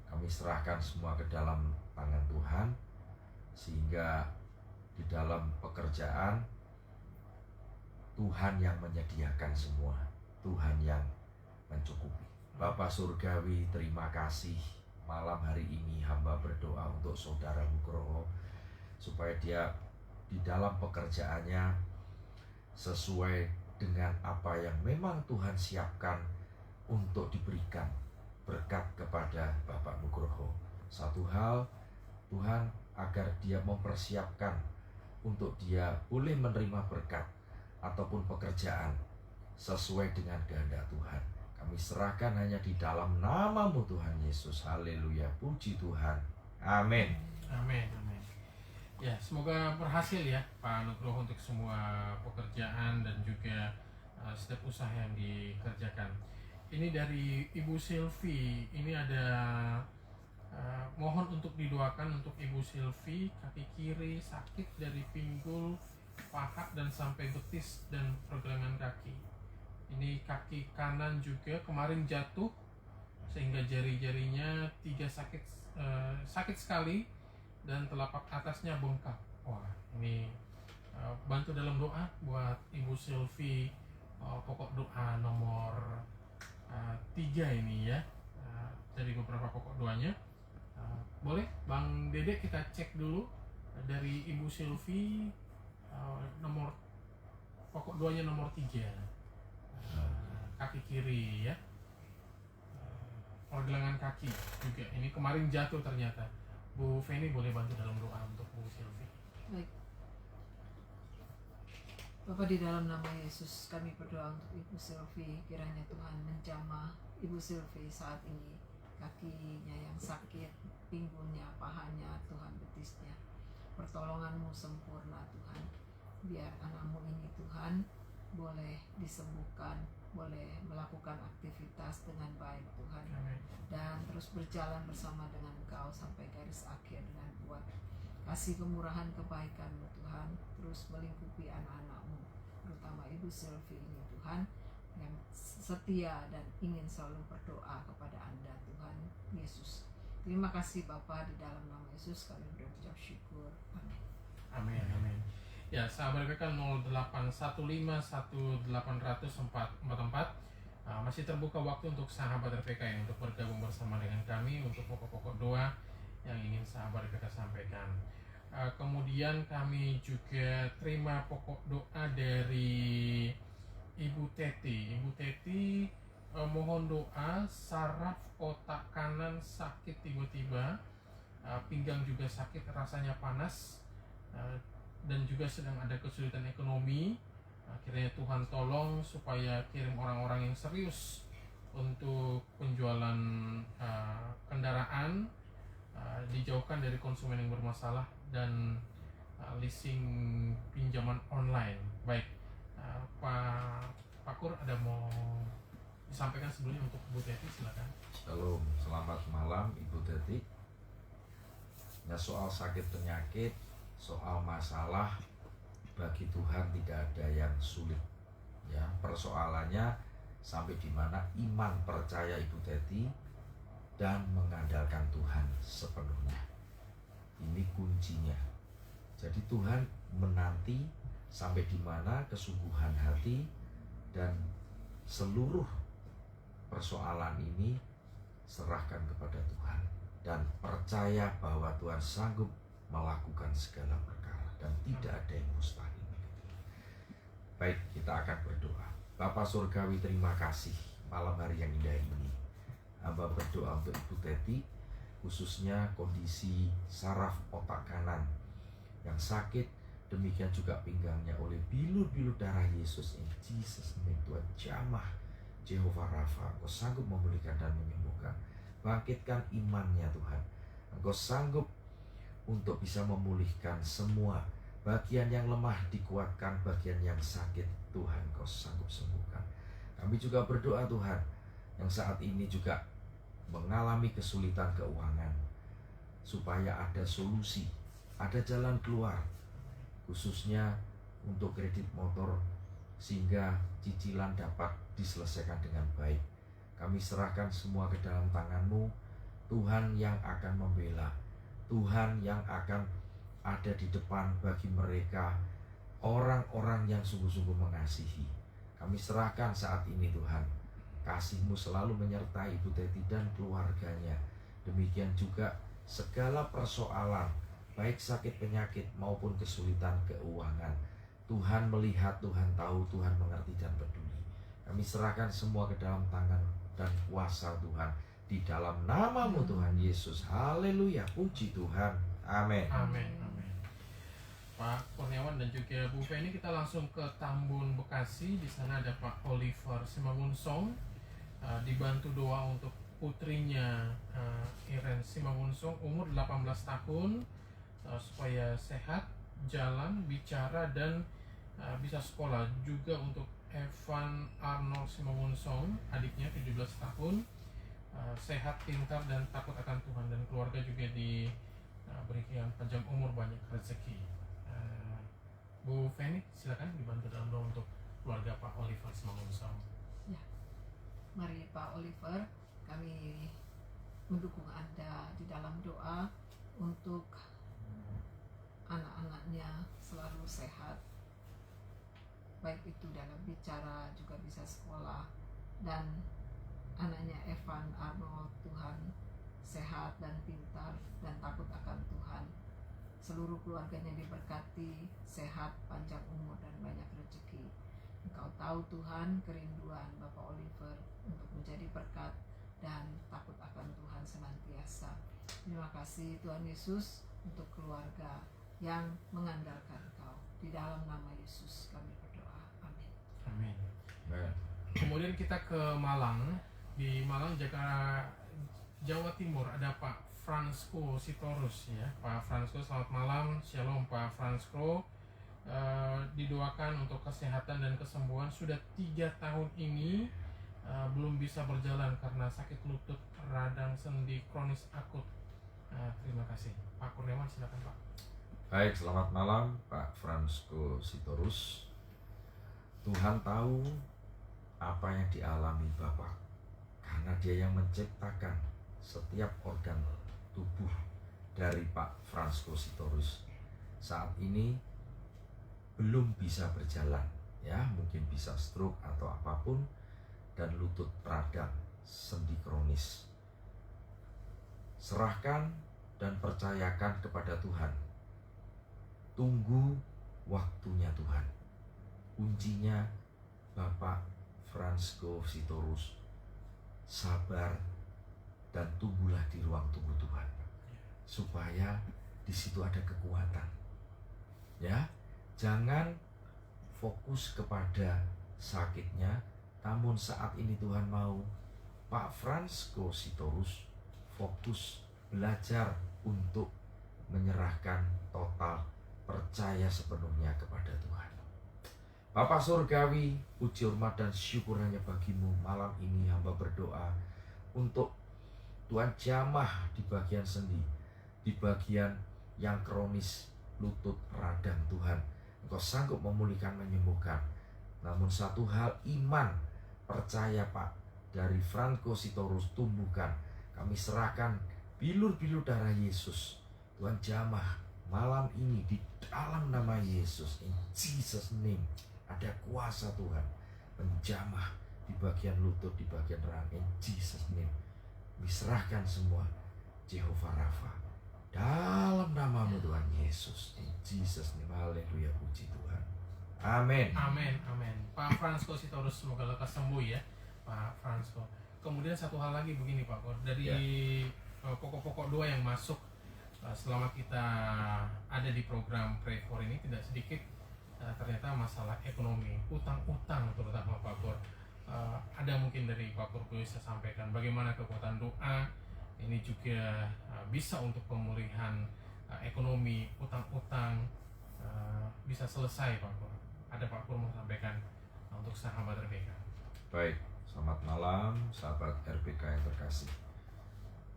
kami serahkan semua ke dalam tangan Tuhan, sehingga di dalam pekerjaan Tuhan yang menyediakan semua, Tuhan yang mencukupi. Bapak Surgawi, terima kasih. Malam hari ini hamba berdoa untuk saudara Nugroho supaya dia di dalam pekerjaannya sesuai dengan apa yang memang Tuhan siapkan untuk diberikan berkat kepada Bapak Nugroho. Satu hal, Tuhan agar dia mempersiapkan untuk dia boleh menerima berkat ataupun pekerjaan sesuai dengan kehendak Tuhan. Kami serahkan hanya di dalam nama-Mu Tuhan Yesus. Haleluya, puji Tuhan. Amin. Amin, amin. Ya, semoga berhasil ya Pak Nugroho untuk semua pekerjaan dan juga setiap usaha yang dikerjakan. Ini dari Ibu Silvi. Ini ada mohon untuk didoakan untuk Ibu Silvi, kaki kiri sakit dari pinggul, paha dan sampai betis dan pergelangan kaki. Ini kaki kanan juga kemarin jatuh sehingga jari-jarinya 3 sakit sekali dan telapak atasnya bengkak. Wah, ini bantu dalam doa buat Ibu Silvi, pokok doa nomor 3 ini ya. Dari beberapa pokok doanya. Boleh Bang Dede kita cek dulu dari Ibu Silvi, nomor pokok doanya nomor 3. Kaki kiri ya, pergelangan kaki juga. Ini kemarin jatuh ternyata. Bu Feni boleh bantu dalam doa untuk Bu Silvi. Baik. Bapa, di dalam nama Yesus kami berdoa untuk Ibu Silvi. Kiranya Tuhan menjamah Ibu Silvi saat ini, kakinya yang sakit, pinggulnya, pahanya, Tuhan betisnya. Pertolongan-Mu sempurna Tuhan. Biar anak-Mu ini Tuhan boleh disembuhkan, boleh melakukan aktivitas dengan baik Tuhan. Amin. Dan terus berjalan bersama dengan Engkau sampai garis akhir dengan kuat. Kasih kemurahan kebaikan-Mu Tuhan terus melingkupi anak-anak-Mu, terutama Ibu Silvi ini Tuhan, yang setia dan ingin selalu berdoa kepada Anda Tuhan Yesus. Terima kasih Bapa, di dalam nama Yesus kami berucap syukur. Amin. Amin, amin. Ya, sahabat BK 081518004444. Masih terbuka waktu untuk sahabat RPK ini untuk bergabung bersama dengan kami untuk pokok-pokok doa yang ingin sahabat RPK sampaikan. Kemudian kami juga terima pokok doa dari Ibu Teti. Ibu Teti mohon doa saraf otak kanan sakit tiba-tiba, pinggang juga sakit, rasanya panas, dan juga sedang ada kesulitan ekonomi. Akhirnya Tuhan tolong supaya kirim orang-orang yang serius untuk penjualan kendaraan, dijauhkan dari konsumen yang bermasalah dan leasing pinjaman online. Baik, Pak Kur ada mau disampaikan sebelumnya untuk Bu Teti, silakan. Shalom, selamat malam Ibu Teti. Ya, soal sakit penyakit, soal masalah, bagi Tuhan tidak ada yang sulit. Ya, persoalannya sampai di mana iman percaya Ibu Teti dan mengandalkan Tuhan sepenuhnya. Ini kuncinya. Jadi Tuhan menanti sampai di mana kesungguhan hati dan seluruh persoalan ini serahkan kepada Tuhan dan percaya bahwa Tuhan sanggup melakukan segala perkara dan tidak ada yang mustahil. Baik, kita akan berdoa. Bapa Surgawi, terima kasih malam hari yang indah ini. Hamba berdoa untuk Ibu Teti, khususnya kondisi saraf otak kanan yang sakit, demikian juga pinggangnya oleh bilur-bilur darah Yesus. In Jesus name, Tuhan jamah Jehovah Rafa, Engkau sanggup memulihkan dan menyembuhkan. Bangkitkan imannya Tuhan. Engkau sanggup untuk bisa memulihkan semua bagian yang lemah, dikuatkan bagian yang sakit. Tuhan, Engkau sanggup sembuhkan. Kami juga berdoa Tuhan, yang saat ini juga mengalami kesulitan keuangan, supaya ada solusi, ada jalan keluar, khususnya untuk kredit motor, sehingga cicilan dapat diselesaikan dengan baik. Kami serahkan semua ke dalam tangan-Mu, Tuhan yang akan membela, Tuhan yang akan ada di depan bagi mereka, orang-orang yang sungguh-sungguh mengasihi. Kami serahkan saat ini Tuhan, kasih-Mu selalu menyertai Ibu Teti dan keluarganya. Demikian juga segala persoalan, baik sakit penyakit maupun kesulitan keuangan. Tuhan melihat, Tuhan tahu, Tuhan mengerti dan peduli. Kami serahkan semua ke dalam tangan dan kuasa Tuhan, di dalam nama-Mu Tuhan Yesus. Haleluya, puji Tuhan. Amin. Amin. Pak Kurniawan dan juga Bu Feni, kita langsung ke Tambun, Bekasi. Di sana ada Pak Oliver Simangunsong, dibantu doa untuk putrinya Iren Simangunsong, umur 18 tahun, supaya sehat, jalan, bicara, dan bisa sekolah. Juga untuk Evan Arnold Simangunsong, adiknya 17 tahun, sehat, pintar, dan takut akan Tuhan, dan keluarga juga diberikan panjang umur, banyak rezeki. Bu Feni, silakan dibantu dalam doa untuk keluarga Pak Oliver Simangunsong. Ya, mari Pak Oliver, kami mendukung Anda di dalam doa untuk anak-anaknya selalu sehat, baik itu dalam bicara juga bisa sekolah, dan anaknya Evan Arnold, Tuhan sehat dan pintar dan takut akan Tuhan. Seluruh keluarganya diberkati, sehat, panjang umur, dan banyak rezeki. Engkau tahu Tuhan kerinduan Bapak Oliver untuk menjadi berkat dan takut akan Tuhan senantiasa. Terima kasih Tuhan Yesus untuk keluarga yang mengandalkan Engkau. Di dalam nama Yesus kami berdoa. Amin. Amin. Amin. Kemudian kita ke Malang. Di Malang, Jawa Timur, ada Pak Fransko Sitorus, ya. Pak Fransko, selamat malam. Shalom Pak Fransko. Didoakan untuk kesehatan dan kesembuhan. Sudah 3 tahun ini belum bisa berjalan karena sakit lutut, radang sendi kronis akut. Terima kasih. Pak Kurniawan, silakan Pak. Baik, selamat malam Pak Fransko Sitorus. Tuhan tahu apa yang dialami Bapak, karena Dia yang menciptakan setiap organ tubuh dari Pak Fransko Sitorus. Saat ini belum bisa berjalan, ya, mungkin bisa stroke atau apapun, dan lutut radang, sendi kronis. Serahkan dan percayakan kepada Tuhan. Tunggu waktunya Tuhan. Kuncinya Bapak Fransko Sitorus sabar dan tunggulah di ruang tunggu Tuhan, supaya di situ ada kekuatan. Ya, jangan fokus kepada sakitnya, namun saat ini Tuhan mau Pak Fransko Sitorus fokus belajar untuk menyerahkan total, percaya sepenuhnya kepada Tuhan. Bapa Surgawi, puji hormat dan syukur hanya bagimu. Malam ini hamba berdoa untuk Tuhan jamah di bagian sendi, di bagian yang kronis, lutut, radang Tuhan. Engkau sanggup memulihkan, menyembuhkan. Namun satu hal, iman, percaya Pak, dari Franco Sitorus tumbuhkan. Kami serahkan bilur-bilur darah Yesus. Tuhan jamah malam ini di dalam nama Yesus. In Jesus name. Ada kuasa Tuhan menjamah di bagian lutut, di bagian rahang. In Jesus name. Diserahkan semua Jehovah Rafa. Dalam namamu Tuhan Yesus. In Jesus name. Haleluya, puji Tuhan. Amin. Amin, amin. Pak Fransko Sitorus, semoga lekas sembuh ya, Pak Fransko. Kemudian satu hal lagi begini Pak Kor, dari pokok-pokok doa yang masuk selama kita ada di program Pray For ini, tidak sedikit ternyata masalah ekonomi, utang-utang terutama Pak Kor. Ada mungkin dari Pak Kor bisa sampaikan bagaimana kekuatan doa ini juga bisa untuk pemulihan ekonomi, utang-utang bisa selesai Pak Kor. Ada Pak Kor mau sampaikan untuk sahabat RPK. Baik, selamat malam sahabat RPK yang terkasih.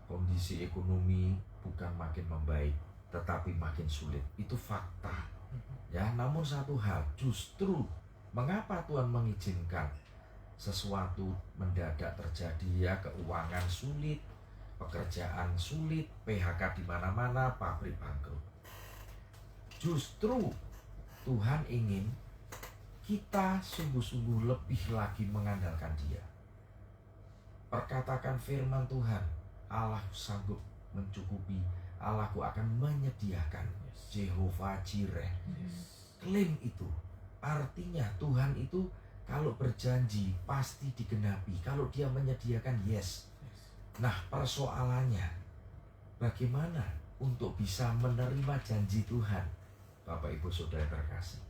Kondisi ekonomi bukan makin membaik, tetapi makin sulit. Itu fakta. Ya, namun satu hal, justru mengapa Tuhan mengizinkan sesuatu mendadak terjadi, ya, keuangan sulit, pekerjaan sulit, PHK di mana-mana, pabrik bangkrut. Justru Tuhan ingin kita sungguh-sungguh lebih lagi mengandalkan Dia. Perkatakan firman Tuhan, Allah sanggup mencukupi, Allahku akan menyediakan. Jehovah Jireh. Klaim itu. Artinya Tuhan itu kalau berjanji pasti digenapi. Kalau Dia menyediakan, yes. Nah, persoalannya bagaimana untuk bisa menerima janji Tuhan? Bapak Ibu Saudara terkasih,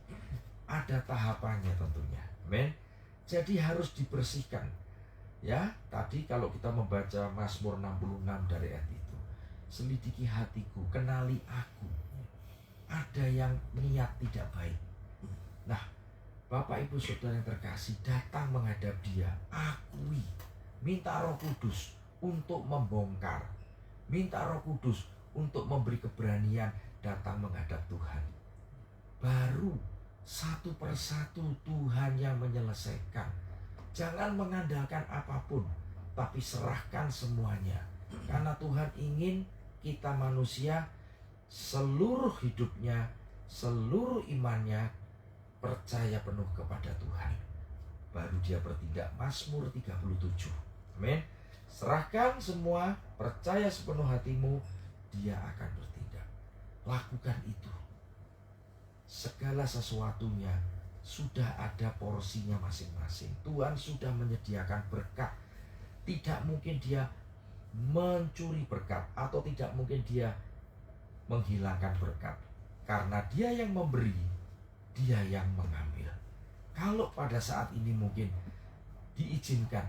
ada tahapannya tentunya. Amin. Jadi harus dibersihkan. Ya, tadi kalau kita membaca Mazmur 66 dari ayat itu, selidiki hatiku, kenali aku. Ada yang niat tidak baik. Nah, Bapak Ibu Saudara yang terkasih, datang menghadap Dia, akui, minta Roh Kudus untuk membongkar, minta Roh Kudus untuk memberi keberanian datang menghadap Tuhan. Baru satu persatu Tuhan yang menyelesaikan. Jangan mengandalkan apapun, tapi serahkan semuanya. Karena Tuhan ingin kita manusia seluruh hidupnya, seluruh imannya percaya penuh kepada Tuhan. Baru dia bertindak. Mazmur 37. Amin. Serahkan semua, percaya sepenuh hatimu, Dia akan bertindak. Lakukan itu. Segala sesuatunya sudah ada porsinya masing-masing. Tuhan sudah menyediakan berkat. Tidak mungkin Dia mencuri berkat, atau tidak mungkin Dia menghilangkan berkat. Karena Dia yang memberi, Dia yang mengambil. Kalau pada saat ini mungkin diizinkan,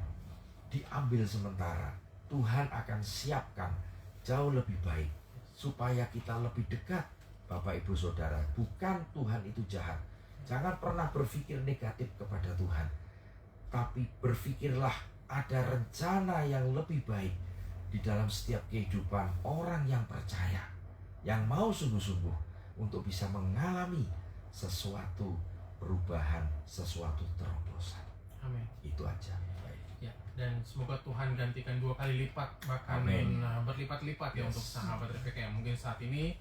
diambil sementara, Tuhan akan siapkan jauh lebih baik supaya kita lebih dekat. Bapak Ibu Saudara, bukan Tuhan itu jahat. Jangan pernah berpikir negatif kepada Tuhan, tapi berpikirlah ada rencana yang lebih baik di dalam setiap kehidupan orang yang percaya, yang mau sungguh-sungguh untuk bisa mengalami sesuatu perubahan, sesuatu terobosan. Amin. Itu aja. Baik. Ya, dan semoga Tuhan gantikan 2 kali lipat, bahkan berlipat-lipat ya untuk sahabat RPK yang mungkin saat ini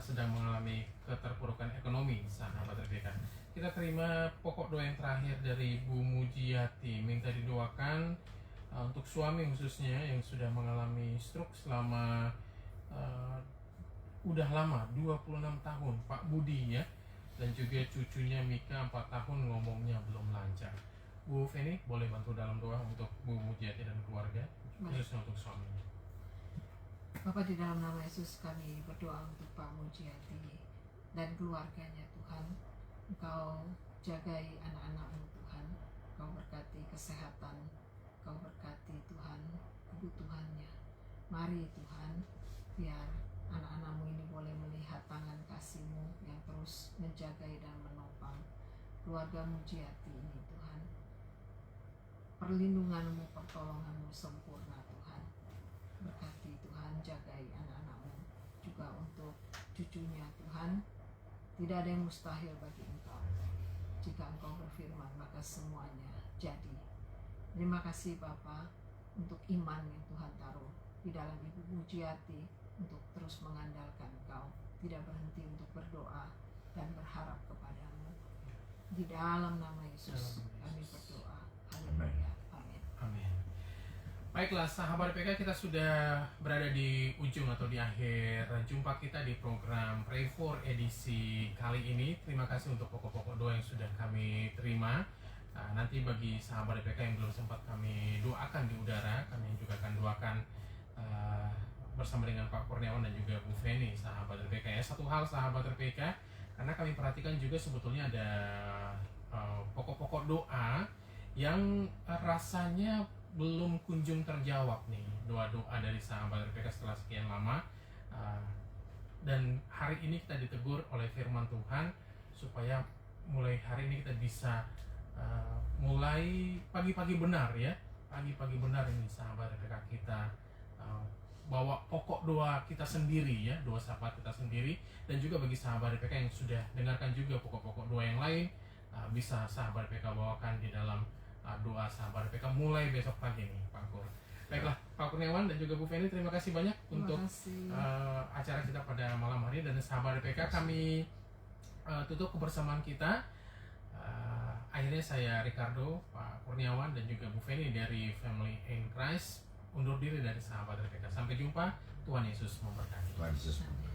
sedang mengalami keterpurukan ekonomi, sahabat RPK. Kita terima pokok doa yang terakhir dari Bu Mujiati, minta didoakan untuk suami khususnya yang sudah mengalami stroke selama udah lama, 26 tahun, Pak Budi ya, dan juga cucunya Mika 4 tahun ngomongnya belum lancar. Bu Feni boleh bantu dalam doa untuk Bu Mujiati dan keluarga, khususnya untuk suaminya. Bapak, di dalam nama Yesus kami berdoa untuk Pak Mujiati dan keluarganya Tuhan. Engkau jagai anak-anak-Mu Tuhan. Kau berkati kesehatan, Kau berkati Tuhan kebutuhannya. Mari Tuhan, biar anak-anak-Mu ini boleh melihat tangan kasih-Mu yang terus menjagai dan menopang keluarga Mujiati ini Tuhan. Perlindungan-Mu, pertolongan-Mu sempurna Tuhan. Berkati Tuhan, jagai anak-anak-Mu juga untuk cucunya Tuhan. Tidak ada yang mustahil bagi Engkau. Jika Engkau berfirman, maka semuanya jadi. Terima kasih Bapa untuk iman yang Tuhan taruh di dalam Ibu Mujiati untuk terus mengandalkan Engkau, tidak berhenti untuk berdoa dan berharap kepadamu. Di dalam nama Yesus kami berdoa. Haleluya. Amin. Amin. Baiklah sahabat PK, kita sudah berada di ujung atau di akhir jumpa kita di program Pray for edisi kali ini. Terima kasih untuk pokok-pokok doa yang sudah kami terima. Nanti bagi sahabat PK yang belum sempat kami doakan di udara, kami juga akan doakan bersama dengan Pak Kurniawan dan juga Bu Feni, sahabat PK ya. Satu hal sahabat PK, karena kami perhatikan juga sebetulnya ada pokok-pokok doa yang rasanya belum kunjung terjawab nih, doa-doa dari sahabat RPK setelah sekian lama. Dan hari ini kita ditegur oleh firman Tuhan supaya mulai hari ini kita bisa mulai pagi-pagi benar ya, pagi-pagi benar ini sahabat RPK kita bawa pokok doa kita sendiri ya, doa sahabat kita sendiri, dan juga bagi sahabat RPK yang sudah dengarkan juga pokok-pokok doa yang lain, bisa sahabat RPK bawakan di dalam doa sahabat PK mulai besok pagi nih Pak Kur. Baiklah Pak Kurniawan dan juga Bu Feni, terima kasih banyak untuk acara kita pada malam hari, dan sahabat PK kami tutup kebersamaan kita. Akhirnya saya Ricardo, Pak Kurniawan dan juga Bu Feni dari Family in Christ undur diri dari sahabat PK. Sampai jumpa, Tuhan Yesus memberkati. Tuhan Yesus memberkati.